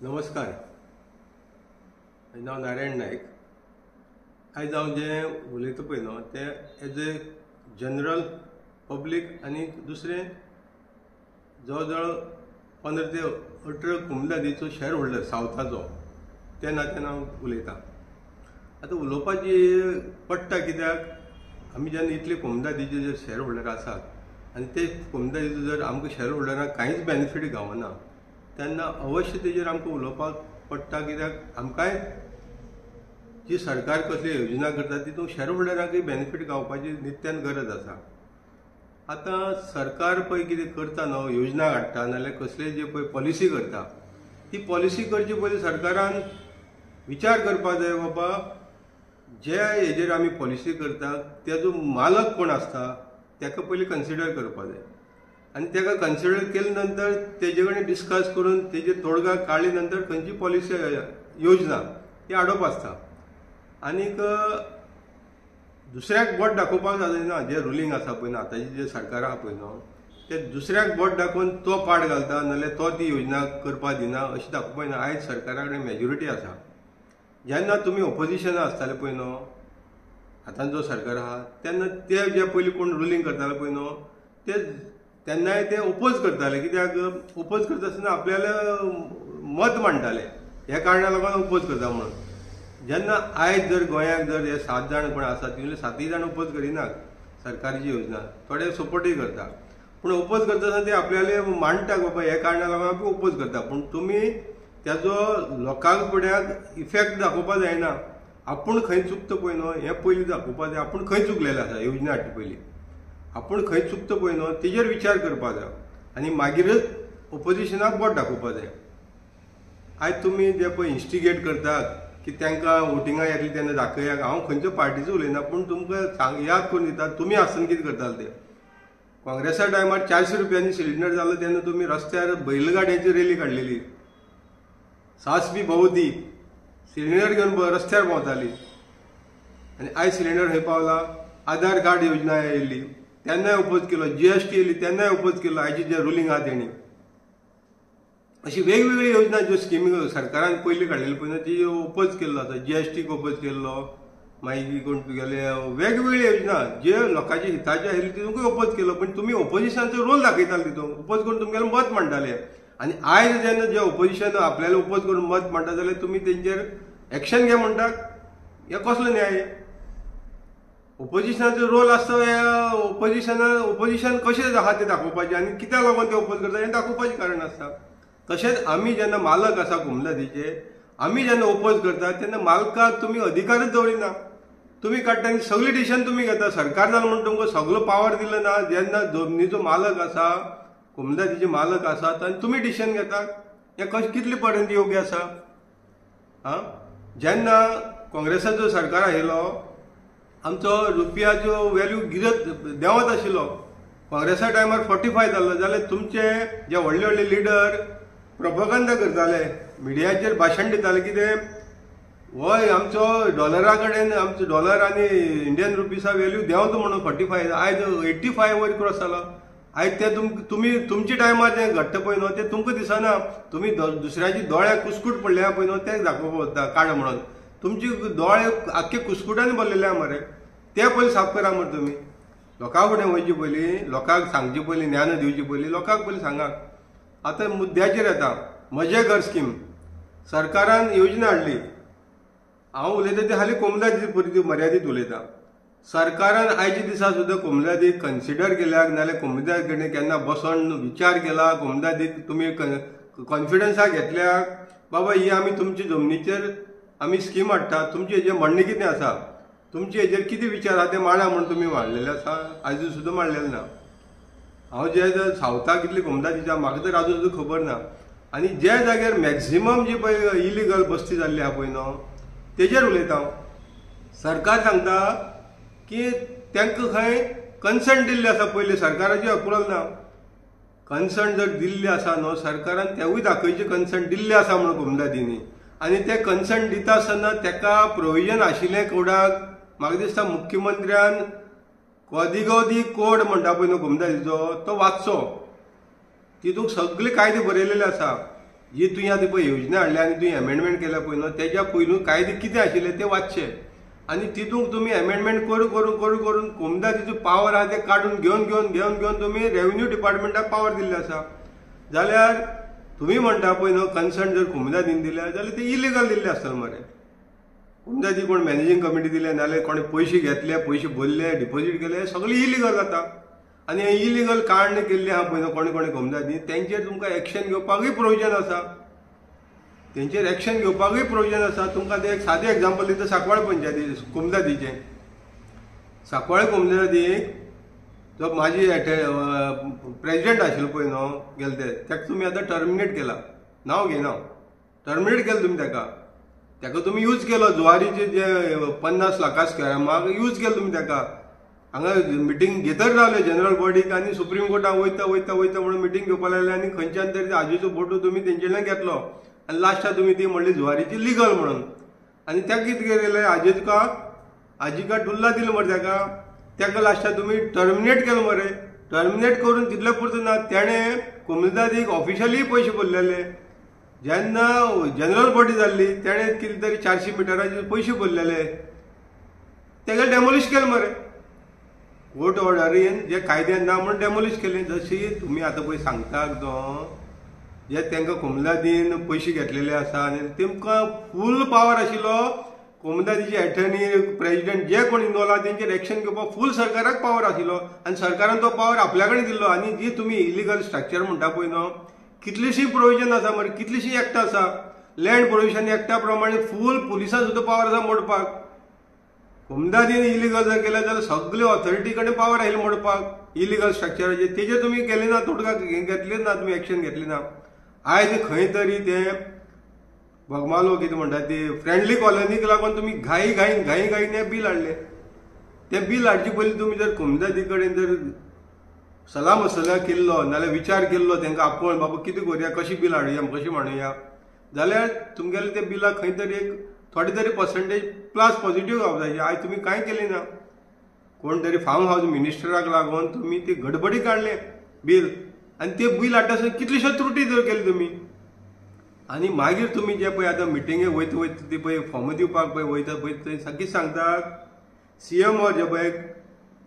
नमस्कार. नाव नारायण नायक. आयज हांव जें उलयता पळय न्हू तें एज ए जनरल पब्लीक आनी दुसरें जवळ जवळ 15 ते 18 कुमदादीचो शेअर होल्डर सावथाचो त्या नात्यान हांव उलयतां. आतां उलोवपाची पडटा कित्याक आमी जेन्ना इतले कुमदादीचे जर शेअर होल्डर आसात आनी ते कुमदादीचो जर आमकां शेअर होल्डरांक कांयच बेनिफीट गावना तेन्ना अवश्य तेजेर आमकां उलोवपाक पडटा. कित्याक आमकांय जी सरकार कसली योजना करता तितूंत शेअर होल्डरांकय बेनिफीट गावपाची नित्यान गरज आसा. आतां सरकार पळय कितें करता न्हू, योजना हाडटा नाजाल्यार कसले जे पळय पॉलिसी करता ती पॉलिसी करचे पयलीं सरकारान विचार करपाक जाय बाबा जे हेजेर आमी पॉलिसी करता तेजो मालक कोण आसता ताका पयलीं कन्सिडर करपाक जाय आनी ताका कन्सिडर केले नंतर तेजे कडेन डिस्कस करून तेजे तोडगा काडले नंतर खंयची पॉलिसी योजना ती हाडप आसता. आनीक दुसऱ्याक बोट दाखोवपाक जायना. जे रुलींग आसा पळय न्हू आतांचे जे सरकार आहा पळय न्हू ते दुसऱ्याक बोट दाखोवन तो पाड घालता नाजाल्यार तो ती योजना करपाक दिना अशें दाखोवपाक जायना. आयज सरकारा कडेन मेजॉरिटी आसा. जेन्ना तुमी ऑपोजिशना आसताले पळय न्हू आतां जो सरकार आहा तेन्ना ते जे पयलीं कोण रुलींग करताले पळय न्हू ते तेन्नाय ते ओपोज करताले. कित्याक ओपोज करता आसतना आपल्याला मत मांडटाले ह्या कारणाक लागून ओपोज करता म्हणून. जेन्ना आयज जर गोंयांत जर हे 7 जाण कोण आसात तितूंतले 7 जाण ओपोज करिनात सरकारची योजना, थोडे सपोर्टूय करता. पूण ओपोज करता आसतना ते आपल्याले मांडटा बाबा हे कारणाक लागून आमी ओपोज करता. पूण तुमी त्याचो लोकांक फुड्याक इफेक्ट दाखोवपाक जायना. आपूण खंय चुकता पळय न्हू हें पयलीं दाखोवपाक जाय. आपूण खंय चुकलेले आसा योजना हाडटा पयलीं आपूण खंय चुकता पळय न्हू तेजेर विचार करपाक जाय आनी मागीरच ऑपोजिशनाक बोट दाखोवपाक जाय. आयज तुमी जे पळय इन्स्टिगेट करतात की तांकां वोटिंगाक येतले तेन्ना दाखयात. हांव खंयच्या पार्टीचो उलयना पूण तुमकां याद करून दिता तुमी आसतना कितें करताले ते. काँग्रेसा टायमार 400 रुपयांनी सिलिंडर जालो तेन्ना तुमी रस्त्यार बैलगाड्यांची रॅली काडलेली. सासबी भोवती सिलिंडर घेवन रस्त्यार भोंवताली. आनी आयज सिलिंडर खंय पावला. आधार कार्ड योजना येयल्ली तेन्नाय ओपोज केलो. GST येयली तेन्नाय ओपोज केलो. आयची जे रुलींग आहा तेणी अशी वेगवेगळी योजना ज्यो स्किमी सरकारान पयलीं काडलेली पळय ती ओपोज केल्लो आसा. GSTक ओपोज केल्लो. मागीर कोण तुगेले वेगवेगळी योजना जे लोकांच्या हिताचे आशिल्ली तितूंकूय ओपोज केलो. पण तुमी ऑपोजिशनाचो रोल दाखयताले तितूंत ओपोज करून तुमगेलें मत मांडटाले. आनी आयज जेन्ना जे ऑपोजिशन आपल्याला ओपोज करून मत मांडटा जाल्यार तुमी तेंचेर एक्शन घे म्हणटात. हे कसलो न्याय. ऑपोजिशनाचो रोल आसता ऑपोजिशन कशें आहा तें दाखोवपाचें आनी कित्याक लागून ते ओपोज करता हें दाखोवपाचें कारण आसता. तशेंच आमी जेन्ना मालक आसा कुमदादीचे आमी जेन्ना ओपोज करता तेन्ना मालकाक तुमी अधिकारच दवरिना. तुमी काडटा आनी सगळी डिसिशन तुमी घेता. सरकार जालो म्हणून तुमकां सगळो पावर दिलो ना. जेन्ना जमनीचो मालक आसा कुमदादीचे मालक आसात आनी तुमी डिसिशन घेतात हें कशें कितले पर्यंत योग्य आसा. जेन्ना काँग्रेसाचो सरकार आयलो आमचो रुपयाचो वॅल्यू गिरत देंवत आशिल्लो. काँग्रेसा टायमार 45 जाल्लो जाल्यार तुमचे जे व्हडले व्हडले लिडर प्रोपगंडा करताले मिडियाचेर भाशण दिताले कितें वय आमचो डॉलरा कडेन आमचो डॉलर आनी इंडियन रुपीसा वॅल्यू देंवता म्हणून 45 आयज 85 वयर क्रॉस जालो. आयज ते तुमी तुमच्या टायमार जें घडटा पळय न्हू तें तुमकां दिसना. तुमी दुसऱ्याची दोळ्याक कुस्कूट पडल्या पळय न्हू तें दाखोवप काड म्हणून. तुमचे दोळे आख्खे कुस्कुटांनी भरलेले आहा मरे. ते पयलीं साफ करा मरे तुमी. लोकां कडेन वयचे पयलीं लोकांक सांगचे पयलीं ज्ञान दिवचे पयलीं लोकांक पयलीं सांगात. आतां मुद्द्याचेर येता. म्हजे घर स्कीम सरकारान योजना हाडली. हांव उलयता ते हालीं कुमदादी मर्यादीत उलयता. सरकारान आयच्या दिसा सुद्दां कुमदादीक कन्सिडर केल्याक नाजाल्यार कुमदादी कडेन केन्ना बसोन विचार केला. कुमदादीक तुमी कॉन्फिडन्साक घेतल्याक बाबा ही आमी तुमच्या जमनीचेर आमी स्कीम हाडटा. तुमचें हेजेर म्हणणें कितें आसा तुमचे हेजेर कितें विचार आहा ते मांडा म्हणून तुमी मांडलेले आसा. आजून सुद्दां मांडलेलें ना. हांव जे सावथाक कितले कुमदादीच्या म्हाका तर आजून सुद्दां खबर ना. आनी जे जाग्यार मॅक्झिमम जी पळय इलिगल बस्ती जाल्ली आहा पळय न्हू तेजेर उलयता हांव. सरकार सांगता की तांकां खंय कन्सर्ट दिल्ले आसा. पयलीं सरकाराची अप्रुवल ना. कन्सर्ट जर दिल्ले आसा न्हू सरकारान तेवूय दाखयचे कन्सर्ट दिल्ले आसा म्हणून कुमदादींनी. आनी ते कन्सर्ट दिता आसतना ताका प्रोविजन आशिल्लें कोडाक म्हाका दिसता मुख्यमंत्र्यान कोदिगोदी कोड म्हणटा पळय न्हू कुमदादीचो तो वाचचो. तितूंत सगळे कायदे बरयलेले आसा. जी तुवें आतां पळय योजना हाडल्या आनी तुवें एमेंडमेंट केल्या पळय न्हू तेज्या पयलू कायदे कितें आशिल्ले ते वाचचे आनी तितूंक तुमी एमेंडमेंट करून कोमदादीचो पावर आहा ते काडून घेवन तुमी रेव्हेन्यू डिपार्टमेंटाक पावर दिल्ले आसा जाल्यार तुम्ही म्हणटा पळय न्हू कन्सर्न जर कोमदादीन दिल्या जाल्यार ते इलिगल दिल्ले आसतले मरे कोमदादी कोण मॅनेजींग कमिटी दिले नाल्यार कोणी पयशे घेतले पयशे भरले डिपॉझिट केले सगळे इलिगल जाता आनी हे इलिगल कांड केल्ले आहा पळय न्हू कोणी कोमदादी तेंचेर तुमकां एक्शन घेवपाकूय प्रोविजन आसा तेंचेर एक्शन घेवपाकूय प्रोविजन आसा तुमकां ते एक सादें एग्जांपल दिता सांकवाळ पंचायती कोमदादीचें सांकवाळ कोमदादीक जो माझी प्रेसिडेंट आशिल्लो पळय न्हू गेले तेका तुमी आतां टर्मिनेट केला नांव घेना टर्मिनेट केलें तुमी तेका तुमी यूज केलो जुवारीचे जे 50 लाखा स्कॅमाक यूज केलो तुमी तेका हांगा मिटींग घेतच रावले जनरल बॉडीक आनी सुप्रीम कोर्टाक वयता म्हणून मिटींग घेवपाक लागले आनी खंयच्यान तरी आजीचो फोटो तुमी तेंच्यान घेतलो आनी लास्टाक तुमी ती म्हणली जुवारीची लिगल म्हणून आनी तेका कितें केलें आजीका टुल्ला दिलो मरे तेका लास्टाक तुमी टर्मिनेट केलो मरे टर्मिनेट करून तितले पुरतो ना तेणें कोमदादीक ऑफिशियली पयशे भरलेले जेन्ना जनरल बॉडी जाल्ली तेणें कितें तरी 400 मिटराचे पयशे भरलेले तेका डेमोलिश केलें मरे कोर्ट ऑर्डरीन जे कायद्यान ना म्हणून डेमोलिश केलें जशी तुमी आतां पळय सांगतात न्हू जे तांकां कोमदादीन पयशे घेतलेले आसा आनी तेमकां फूल पावर आशिल्लो कोमदादीचे एटर्नी प्रेसिडेंट जे कोण इनवॉल्व आहा तेंचेर एक्शन घेवपाक फूल सरकाराक पावर आशिल्लो आनी सरकारान तो पावर आपल्या कडेन दिल्लो आनी जी तुमी इलिगल स्ट्रक्चर म्हणटा पळय न्हू कितलीशी प्रोविजन आसा मरे कितलीशी एक्ट आसा लँड पोल्युशन एक्टा प्रमाणे फूल पुलिसां सुद्दां पावर आसा मोडपाक कोमदादीन इलिगल जर केलें जाल्यार सगळे ऑथॉरिटी कडेन पावर आयली मोडपाक इलिगल स्ट्रक्चराचेर तेजेर तुमी केलें ना तोडगा घेतलें ना तुमी एक्शन घेतलें ना आयज खंय तरी ते बोगमालो कितें म्हणटा ती फ्रेंडली कॉलनीक लागून तुमी घाई ते बील हाडलें तें बील हाडचे पयलीं तुमी जर कोमदादी कडेन जर सला मसला केल्लो नाल्यार विचार केल्लो तांकां आपोवन बाबा कितें करुया कशी बील हाडुया कशी म्हणुया जाल्यार तुमगेले त्या बिलाक खंय तरी एक थोडे तरी पर्संटेज प्लस पॉझिटिव्ह गावता आयज तुमी कांय केलें ना कोण तरी फार्म हावस मिनिस्टराक लागून तुमी ती गडबडी काडलें बील आनी तें बील हाडटा कितल्योश्यो त्रुटी जर केल्यो तुमी आनी मागीर तुमी जे पळय आतां मिटिंगेक वयता ती पळय फॉर्म दिवपाक पळय वयता पळय थंय सारकी सांगतात CM जे पळय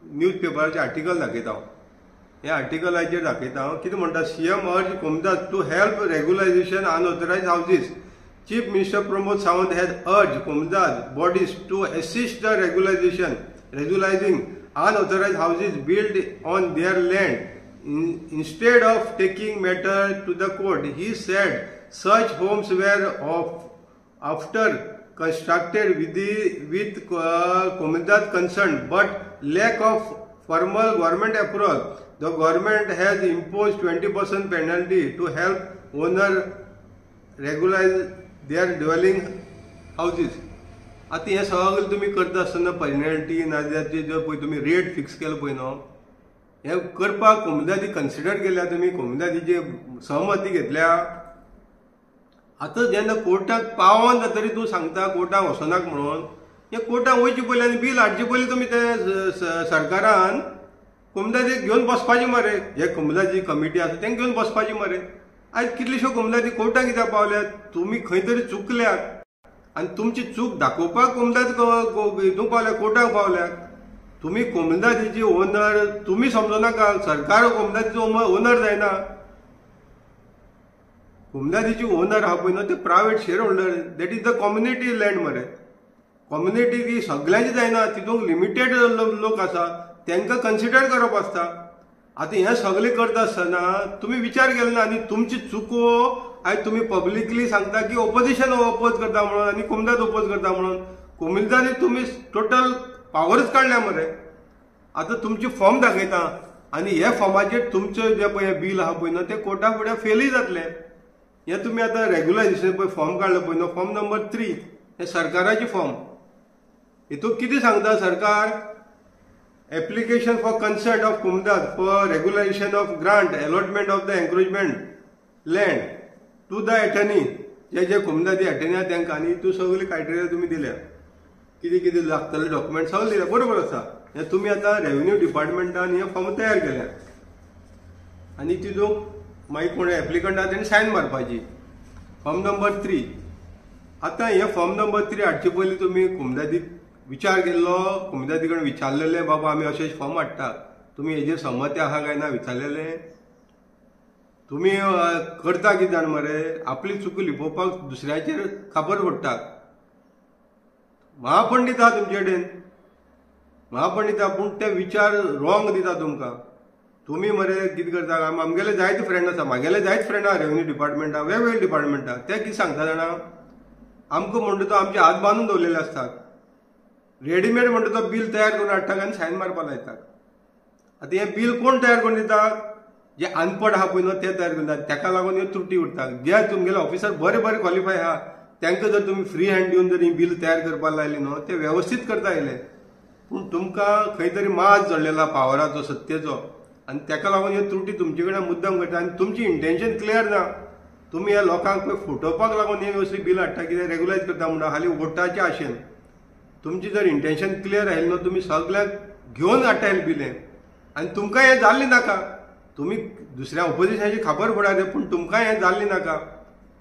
न्यूज पेपराचें आर्टिकल दाखयता हे आर्टिकलाचेर दाखयता कितें म्हणटा CM अर्ज कोमदाद to help regularization unauthorized houses chief minister Pramod Sawant has अर्ज कोमदाद bodies to assist the regularizing unauthorized houses built on their land instead of taking matter to the court. He said such homes were after constructed with Komendad consent but lack of formal government approval. The government has imposed 20% penalty to help owner regularize their dwelling houses. आता हे सगळें तुमी करता आसतना penalty नाजाल्यार जो पळय तुमी रेट फिक्स केलो पळय न्हू हे करपाक कोमदादी कन्सिडर केल्या तुमी कोमदादीची सहमती घेतल्या आतां जेन्ना कोर्टाक पावोन तरी तूं सांगता कोर्टाक वचनाक म्हणून हे कोर्टाक वयचे पयलीं आनी बील हाडचे पयलीं तुमी ते सरकारान कोमदादीक घेवन बसपाचें मरे जे कोमदादी कमिटी आसा तेंका घेवन बसपाचें मरे आयज कितल्योश्यो कोमदादी कोर्टाक कित्याक पावल्यात तुमी खंय तरी चुकल्यात आनी तुमची चूक दाखोवपाक कोमदादी हितूंक पावल्या कोर्टाक पावल्यात तुमी कोमदादीची ओनर तुमी समजनाका सरकार कोमदादीचो ओनर जायना कोमदादीची ओनर आहा पळय न्हू ते private share holder that is the community land मरे कम्युनिटी ती सगळ्यांची जायना तितूंक लिमिटेड लोक आसा तांकां कन्सिडर करप आसता आतां हें सगळें करता आसतना तुमी विचार केलो ना आनी तुमची चुको आयज तुमी पब्लिकली सांगता की ओपोजिशन ओपोज करता म्हणून आनी कोमदाद ओपोज करता म्हणून कोमदादी तुमी टोटल पावरच काडल्या मरे आतां तुमचे फॉर्म दाखयता आनी हे फॉर्माचेर तुमचें जें पळय बील आहा पळय न्हू तें कोर्टा फुडें फेलूय जातलें हें तुमी आतां रेग्युलायझेशन पळय फॉर्म काडलो पळय न्हू फॉर्म नंबर 3 हे सरकाराचे फॉर्म हितूंक कितें सांगता सरकार application for consent of Komendad for regulation of grant allotment of the encroachment land to the attorney जे कोमदादी अटर्नी आहा तांकां आनी तूं सगळी क्रायटेरिया तुमी दिल्या कितें कितें लागतले डॉक्युमेंट सगळें दिल्या बरोबर आसा हें तुमी आतां रेव्हेन्यू डिपार्टमेंटान हे फॉर्म तयार केल्यात आनी तितूंक मागीर कोण एप्लिकंट आहा तेणी सायन मारपाची फॉर्म नंबर 3 आता हे फॉर्म नंबर 3 हाडचे पयलीं तुमी कुमदादीक विचार केल्लो? कुमदादी कडेन विचारलेलें बाबा आमी अशें फॉर्म हाडटा, तुमी हेजेर संमती आहा काय ना विचारलेलें? तुमी करता कितें जाण मरे, आपली चूक लिपोवपाक दुसऱ्याचेर खाबर पडटा. महापंडित आहा तुमचे कडेन, महापंडित आहा, पूण ते विचार रॉंग दिता तुमकां. तुमी मरे कितें करता? आमगेले जायते फ्रेंड आसा, म्हागेले जायते फ्रेंड आहा रेव्हेन्यू डिपार्टमेंटा, वेगवेगळे डिपार्टमेंटा. ते कितें सांगता जाणा, आमकां म्हणटा तो आमचे हात बांदून दवरलेले असतात, रेडीमेड म्हणटा तो बील तयार करून हाडटात आनी सायन मारपाक लायतात. आतां हें बील कोण तयार करून दितात? जे अनपड आहा पळय न्हू ते तयार करून दितात. ताका लागून ह्यो त्रुटी उरतात. जे तुमगेले ऑफिसर बरे बरे क्वॉलिफाय आहा तांकां जर तुमी फ्री हँड दिवन जर ही बील तयार करपाक लायली न्हू ते वेवस्थीत करता येयले. पूण तुमकां खंय तरी माज जडलेला पावराचो, सत्तेचो, आनी ताका लागून ह्यो त्रुटी तुमचे कडेन मुद्दम करता. आनी तुमची इंटेन्शन क्लियर ना. तुमी ह्या लोकांक पळय फटोवपाक लागून ही असली बील हाडटा, कितें रेग्युलायज करता म्हणटा खाली वोटाच्या आशेन. तुमची जर इंटेन्शन क्लियर आयली न्हू तुमी सगळ्यांक घेवन हाडटा हे बिलें, आनी तुमकां हें जाल्लें नाका. तुमी दुसऱ्या ऑपोजिशनाची खबर पडात, पूण तुमकां हें जाल्लें नाका.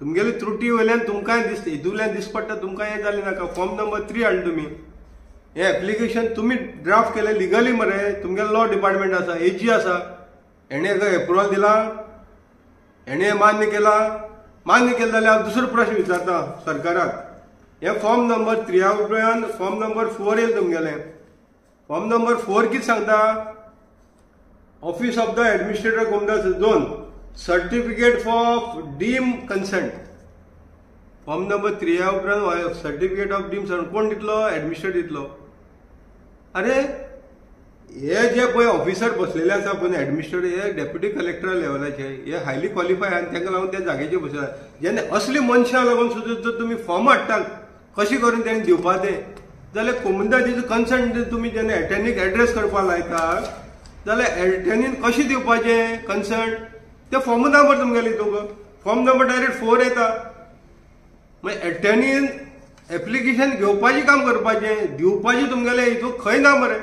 तुमगेली त्रुटी वयल्यान तुमकां हितूंतल्यान दिस पडटा, तुमकां हें जाल्लें नाका. फॉर्म नंबर 3 हाडलें तुमी. हें एप्लिकेशन तुमी ड्राफ्ट केलें लिगली मरे. तुमगेलो लॉ डिपार्टमेंट आसा, एजी आसा, हेणें एप्रुवल दिला, हेणें मान्य केला. मान्य केलें जाल्यार हांव दुसरो प्रश्न विचारता सरकाराक. हें फॉर्म नंबर 3 उपरांत फॉर्म नंबर 4 येयलें तुमगेलें. फॉर्म नंबर 4 कितें सांगता? ऑफिस ऑफ द एडमिनिस्ट्रेटर कोमदास zone certificate for deem consent. Form number 3 उपरांत सर्टिफिकेट ऑफ डीम कोण दितलो? एडमिनिस्ट्रेटर दितलो. अरे हे जे पळय ऑफिसर बसलेले आसा पळय एडमिनिस्ट्रेटर, हे डेप्युटी कलेक्टर लेवलाचे, हे हायली क्वॉलिफाय आनी ताका लागून त्या जागेचेर बसला. जेन्ना असली मनशां लागून सुद्दां जर तुमी फॉर्म हाडटा कशें करून तेणें दिवपा तें, जाल्यार कोमदादीचो कन्सर्न तुमी जेन्ना एटर्नीक एड्रेस करपाक लायता जाल्यार एटर्नीन कशें दिवपाचें कन्सर्न? ते फॉर्म नंबर तुमगेले हितूंक फॉर्म नंबर डायरेक्ट 4 येता. मागीर एटर्नीन एप्लिकेशन घेवपाचें काम करपाचें, दिवपाचें तुमगेलें हितूंक खंय ना मरे.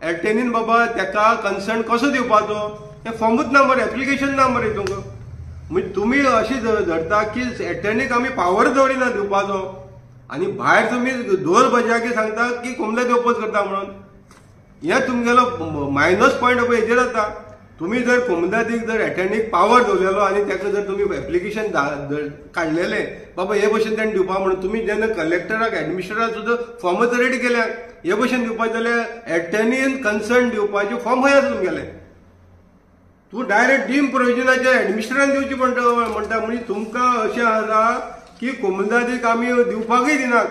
एटर्नीन बाबा ताका कन्सर्न कसो दिवपाचो हें फॉर्मूच ना मरे, एप्लिकेशन ना मरे हितूंक. म्हणजे तुमी अशी धरता की एटर्नीक आमी पावर दवरिना दिवपाचो, आनी भायर तुमी दोर बजाकी सांगता की कोमदादी ओपोज करता म्हणून. हें तुमगेलो मायनस पॉयंट हेजेर जाता. तुमी जर कोमदादीक जर एटर्नीक पावर दवरलेलो आनी ताका जर तुमी एप्लिकेशन काडलेलें बाबा हे भशेन ताणें दिवपा म्हणून, तुमी जेन्ना कलेक्टराक एडमिनिस्ट्रेटराक सुद्दां फॉर्मच रेडी केल्यात हे भशेन दिवपाचें जाल्यार एटर्नीन कन्सर्न दिवपाचें फॉर्म खंय आसा तुमगेलें? तूं डायरेक्ट डीम प्रोविजनाचेर एडमिनिस्ट्रेटरान दिवची म्हणटा. म्हणजे तुमकां अशें आसा की कोमदादीक आमी दिवपाकूय दिनात.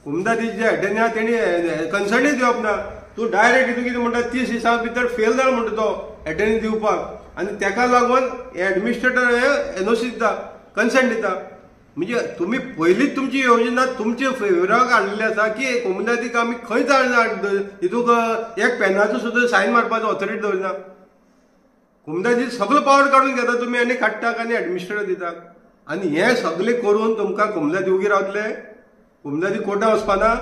कोमदादीक जे एटर्नी आहा तेणी कन्सर्नूय दिवप ना. तूं डायरेक्ट हितून कितें म्हणटा 30 दिसां भितर फेल जाला म्हणटा तो एटर्नी दिवपाक, आनी ताका लागून एडमिनिस्ट्रेटर हे एनओसी दिता, कन्सर्न दिता. म्हणजे तुमी पयलींच तुमची योजना तुमचे फेवराक हाडलेली आसा की कोमदादीक आमी खंयच हितूंक एक पेनाचो सुद्दां सायन मारपाचो ऑथॉरिटी दवरिना. कोमदादी सगळो पावर काडून घेता तुमी आनी काडटात आनी एडमिनिस्ट्रेटर दितात. आनी हें सगळें करून तुमकां कोमदादी उगी रावतले, कोमदादी कोर्टां वचपाना.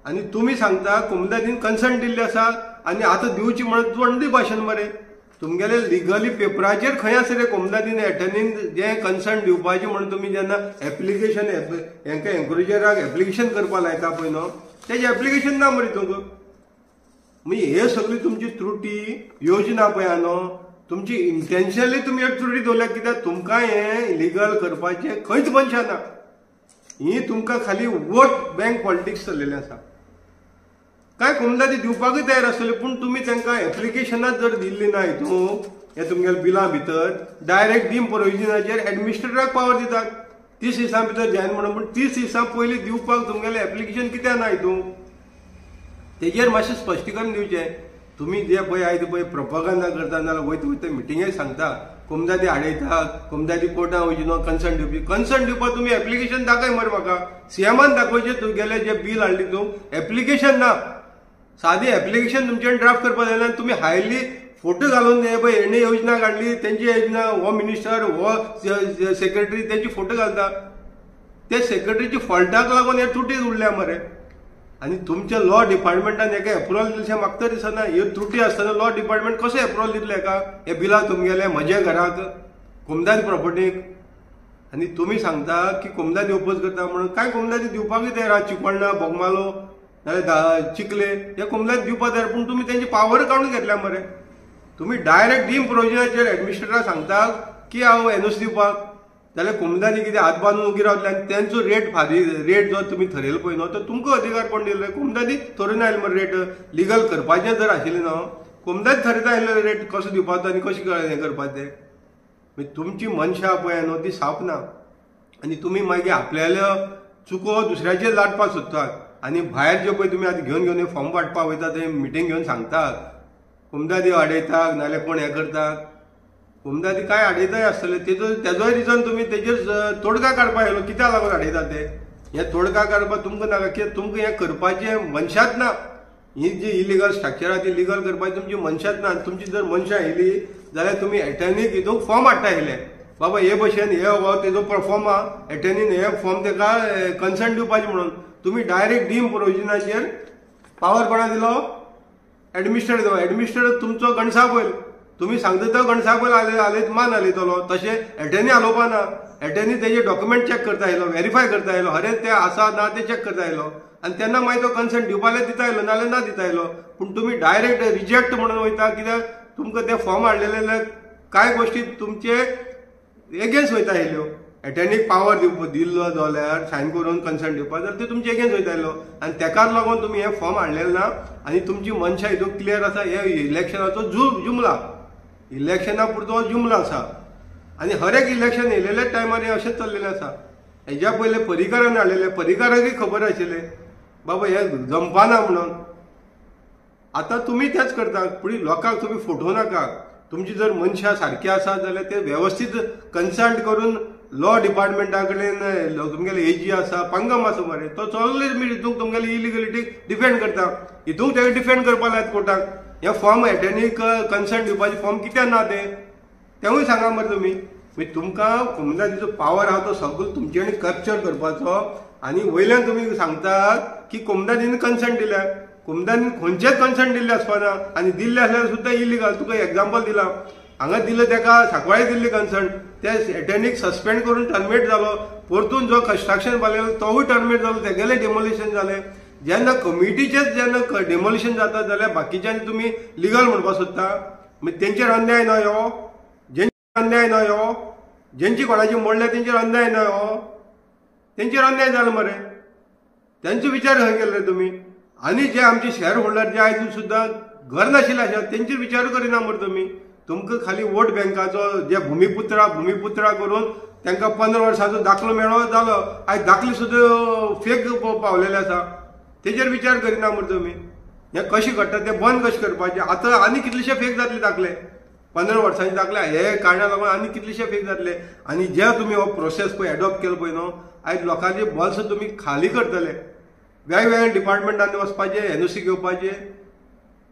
आनी तुमी सांगता कोमदादीन कन्सर्न दिल्ले आसा आनी आतां दिवची म्हणून थंडी भाशेन मरे. तुमगेले लिगली पेपराचेर खंय आसा रे कोमदादीन एटर्नीन जें कन्सर्न दिवपाचें म्हणून तुमी जेन्ना एप्लिकेशन हेंकां एन्करेजराक एप्लिकेशन करपाक लायता पळय न्हू तेजें एप्लिकेशन ना मरे तुमकां. म्हणजे हे सगळी तुमची त्रुटी योजना पळय आहा न्हू, तुमची इंटेन्शनली तुमी हे त्रुटी दवरल्या, कित्याक तुमकां हें इलिगल करपाचें खंयच मनशां ना. ही तुमकां खाली वोट बँक पॉलिटिक्स चल्लेलें आसा. काय कोमदादी दिवपाकूय तयार आसतले, पूण तुमी तांकां एप्लिकेशनाच जर दिल्ली ना हितून हे तुमगेल्या बिलां भितर डायरेक्ट डीम प्रोविजनाचेर एडमिनिस्ट्रेटराक पावर दितात 30 दिसां भितर जायना म्हणून. पूण 30 दिसां पयलीं दिवपाक तुमगेलें एप्लिकेशन कित्याक ना हितून तेजेर मातशें स्पश्टीकरण दिवचें. तुमी जे पळय आयज पळय प्रोपागंडा करता नाल्यार वयता वयता मिटिंगेक सांगता कोमदादी आडयता, कोमदादी कोर्टां वयची न्हू कन्सर्न दिवपी. कन्सर्न दिवपाक तुमी एप्लिकेशन दाखय मरे म्हाका. सीएमान दाखोवचें तुमगेलें जें बील हाडली तूं एप्लिकेशन ना. सादी एप्लिकेशन तुमच्यान ड्राफ्ट करपाक जायना. तुमी हायली फोटो घालून हे पळय हेणी योजना काडली तेंची योजना हो मिनिस्टर हो सेक्रेटरी तेंची फोटो घालता. ते सेक्रेटरीच्या फॉल्टाक लागून हे त्रुटी उरल्या मरे. आनी तुमच्या लॉ डिपार्टमेंटान हेका एप्रुवल दिवचें म्हाका तर दिसना. ह्यो त्रुटी आसतना लॉ डिपार्टमेंट कसो एप्रुवल दितले हेका हे बिलाक तुमगेले म्हज्या घराक कोमदादी प्रॉपर्टीक? आनी तुमी सांगता की कोमदादी ओपोज करता म्हणून कांय कोमदादी दिवपाकूय तयार आहा चिकोणा बोगमालो नाल्यार चिखले हे कोमदादी दिवपाक तयार पूण तुमी तेंची पावर काडून घेतल्या मरे तुमी डायरेक्ट डीम प्रोविजनाचेर एडमिनिस्ट्रेटराक सांगता की हांव एनओसी दिवपाक जाल्यार कोमदादी कितें हात बांदून उगी रावतले आनी तेंचो रेट जो तुमी थरयलो पळय न्हू तो तुमकां अधिकार कोण दिल्ले कोमदादी थरोवन आयले मरे रेट लिगल करपाचें जर आशिल्लें न्हू कोमदादी थरयता आयले रेट कसो दिवपाचो आनी कशें हें करपाचें तुमची मनशां पळय न्हू ती साप ना आनी तुमी मागीर आपल्याल्यो चुको दुसऱ्याचेर लादपाक सोदतात आनी भायर जे पळय तुमी आतां घेवन फॉर्म वांटपाक वयता थंय मिटींग घेवन सांगतात कोमदादी आडयतात नाल्यार कोण हें करतात कोमदादी काय आडयताय आसतले तेजोय रिजन तुमी तेजेर तोडगा काडपाक येयलो कित्याक लागून आडयता ते हे तोडगा काडपाक तुमकां नाका कित्याक तुमकां हें करपाचें मनशाच ना ही जी इलिगल स्ट्रक्चर आहा ती लिगल करपाची तुमची मनशाच ना तुमची जर मनशां येयली जाल्यार तुमी एटर्नीक हितूंक फॉर्म हाडटा येयले बाबा हे भशेन हे हो तेजो फॉर्म आहा एटर्नीन हे फॉर्म तेका कन्सर्न दिवपाचें म्हणून तुमी डायरेक्ट डीम प्रोविजनाचेर पावर कोणा दिलो एडमिनिस्ट्रेटर दिलो एडमिनिस्ट्रेटर तुमचो गणसापयल तुमी सांगता तो गणसापयल आले मान आलयतलो तशें एटर्नी आलोवपा ना एटर्नी तेजे डॉक्युमेंट चॅक करता येयलो व्हेरीफाय करता येयलो अरे ते आसा ना ते चॅक करता येयलो आनी तेन्ना मागीर तो कन्सर्न दिवपाक दिता येयलो नाल्यार ना दिता येयलो पूण तुमी डायरेक्ट रिजेक्ट म्हणून वयता कित्याक तुमकां ते फॉर्म हाडलेले कांय गोश्टी तुमचे एगेन्स्ट वयता येयल्यो एटर्नीक पावर दिल्लो जाल्यार सायन करून कन्सर्न दिवपाक जाल्यार ते तुमचे एगेन्स्ट वयता येयलो आनी तेकाच लागून तुमी हे फॉर्म हाडलेले ना आनी तुमची मनशां हितून क्लियर आसा हे इलेक्शनाचो जुमला इलेक्शना पुरतो जुमला आसा आनी हर एक इलेक्शन येयलेल्या टायमार हें अशेंच चल्लेलें आसा हेज्या पयले पर्रीकारान हाडलेले पर्रीकाराकूय खबर आशिल्लें बाबा हे जमपाना म्हणून आतां तुमी तेंच करता पूण लोकांक तुमी फटोवनाका तुमची जर मनशां सारकी आसा जाल्यार ते वेवस्थीत कन्सल्ट करून लॉ डिपार्टमेंटा कडेन तुमगेले एजी आसा पंगम आसा मरे तो चलले हितूंक तुमगेली इलिगलिटी डिफेंड करता हितूंक तेका डिफेंड करपा लायत कोर्टाक हे फॉर्म एटर्नीक कन्सर्न दिवपाचे फॉर्म कित्याक ना तेवूय सांगा मरे तुमी तुमकां कोमदादीचो पावर आहा तो सगळो तुमचे कडेन कॅप्चर करपाचो आनी वयल्यान तुमी सांगतात की कोमदादीन कन्सर्न दिल्या कोमदादीन खंयचेच कन्सर्न दिल्ले आसपाना आनी दिल्ले आसल्यार सुद्दां इलिगल तुका एग्जाम्पल दिला हांगा दिल्ले तेका सांकवाळे दिल्ली कन्सर्न ते एटर्नीक सस्पेंड करून टर्मिनेट जालो परतून जो कंस्ट्रक्शन बांदलेलो तोवूय टर्मिनेट जालो तेगेलें डेमोलिशन जालें जेन्ना कमिटीचेच जेन्ना डेमोलिशन जाता जाल्यार बाकीच्यांनी तुमी लिगल म्हणपाक सोदता मागीर तेंचेर अन्याय ना ह्यो जेंचेर अन्याय ना ह्यो जेंची कोणाची मोडल्या तेंचेर अन्याय ना ह्यो तेंचेर अन्याय जालो मरे तेंचो विचार खंय केलो रे तुमी आनी जे आमचे शेअर होल्डर जे आयज सुद्दां घर नाशिल्ले आसा तेंचेर विचारूय करिना मरे तुमी तुमकां खाली वोट बँकाचो जे भुमिपुत्रा करून तांकां 15 वर्सांचो दाखलो मेळ्ळो जालो आयज दाखले सुद्दां फेक पावलेले आसा तेजेर विचार करिना मरे तुमी हें कशें घडटा तें बंद कशें करपाचें आतां आनी कितलेशे फेक जातले दाखले 15 वर्सांचे दाखले हे कारणाक लागून आनी कितलेशे फेक जातले आनी जे तुमी हो प्रोसेस पळय एडॉप्ट केलो पळय न्हू आयज लोकांचे बॉल्स तुमी खाली करतले वेगवेगळ्या डिपार्टमेंटांनी वचपाचें एनओसी घेवपाचें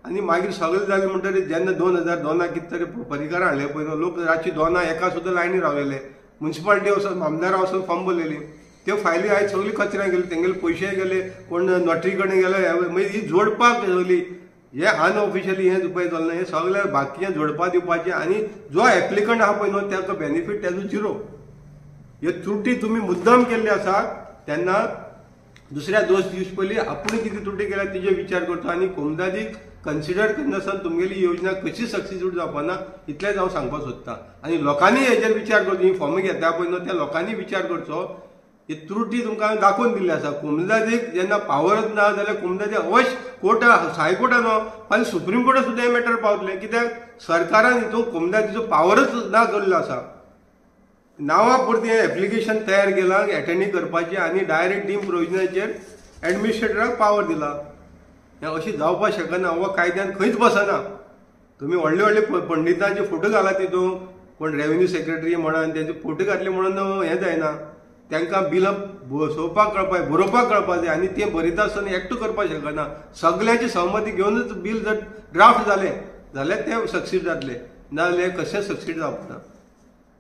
आनी मागीर सगळें जालें म्हणटकीर जेन्ना 2002 कितें तरी पर्रीकारां हाडले पळय न्हू लोक रातची 2 एका सुद्दां लायनी रावलेले म्युन्सिपालिटी वचून आमदारा वचून फॉर्म भरलेली त्यो फायली आयज सगळी कचऱ्यान गेली तेंगेले पयशे गेले कोण नोटरी कडेन गेले मागीर ही जोडपाक सगळी हे अनऑफिशियली हें पळय चल्लें हें सगळें बाकीचें जोडपा दिवपाचें आनी जो एप्लिकंट आहा पळय न्हू ताका बेनिफीट तेजो झिरो ह्यो त्रुटी तुमी मुद्दम केल्ली आसा तेन्ना दुसऱ्या 2 दीस पयलीं आपूण कितें त्रुटी केल्या तेजे विचार करचो आनी कोमदादीक कन्सिडर करनासतना तुमगेली योजना कशी सक्सेसफूल जावपाना इतलेंच हांव सांगपाक सोदतां आनी लोकांनी हेजेर विचार करचो ही फॉर्म घेता पळय न्हू त्या लोकांनी विचार करचो ही त्रुटी तुमकां दाखोवन दिल्ली आसा कोमदादीक जेन्ना पावरच ना जाल्यार कोमदादी अवश्य कोर्टान हायकोर्टान आनी सुप्रीम कोर्टान सुद्दां हें मॅटर पावतलें कित्याक सरकारान हितून कोमदादीचो पावरच ना केल्लो आसा नांवा पुरती हें एप्लिकेशन तयार केलां एटर्नी करपाचें आनी डायरेक्ट डीम प्रोविजनाचेर एडमिनिस्ट्रेटराक पावर दिला हें अशें जावपाक शकना हो कायद्यान खंयच बसना तुमी व्हडले व्हडले पंडितांचे फोटो घालात तितून कोण रेव्हेन्यू सेक्रेटरी म्हणून तेंचे फोटो घातले म्हणून हें जायना तांकां बिलां बसोवपाक कळपाक बरोवपाक कळपाक जाय आनी तें बरयता आसतना एकटो करपाक शकना सगळ्यांची सहमती घेवनूच बील जर ड्राफ्ट जालें जाल्यार तें सक्सीड जातलें नाजाल्यार कशें सक्सीड जावपाना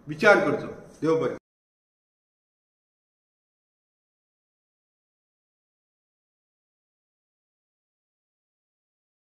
विचार करचो देव बरें